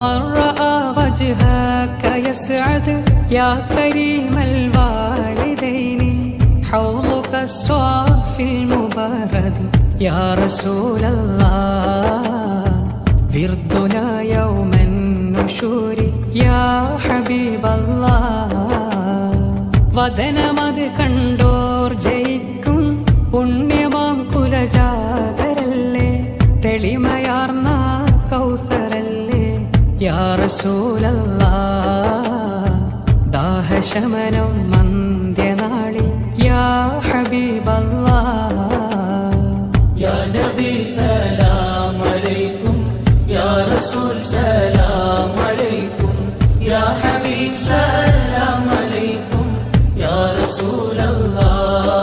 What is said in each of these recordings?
من رأى وجهك يسعد يا كريم الوالدين حوضك الصافي المبارد يا رسول الله وردنا يوم النشور يا حبيب الله വദനമത് contour ജയിക്കും പുണ്യമാം കുലജാതരല്ലേ തെളിമയാർന്ന കൗസറല്ലേ യാ റസൂലല്ലാഹ് ദാഹശമനം മന്ത്യനാളിൽ യാ ഹബീബല്ലാഹ് യാ നബി സലാം അലൈക്കും യാ റസൂൽ സലാം അലൈക്കും യാ ഹബീബ് സലാം അലൈക്കും യാ റസൂലല്ലാഹ്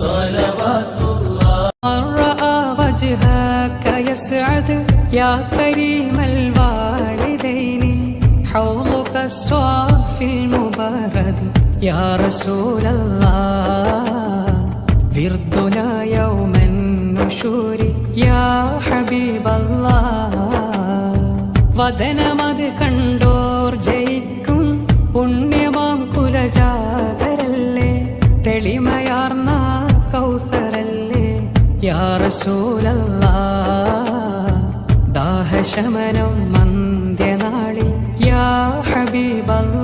സ്വലവാത്തുല്ലാഹ് من رأى وجهك يسعد يا كريم الوالدين حوضك الصافي المبارد يا رسول الله وردنا يوم النشور يا حبيب الله വദനമത് കണ്ടോർ ജയിക്കും പുണ്യമാം കുലജാതരല്ലേ തെളിമയാർന്ന കൗസറല്ലേ യാ റസൂലല്ലാഹ് ദാഹശമനം മന്ത്യനാളിൽ യാ ഹബീബല്ലാഹ്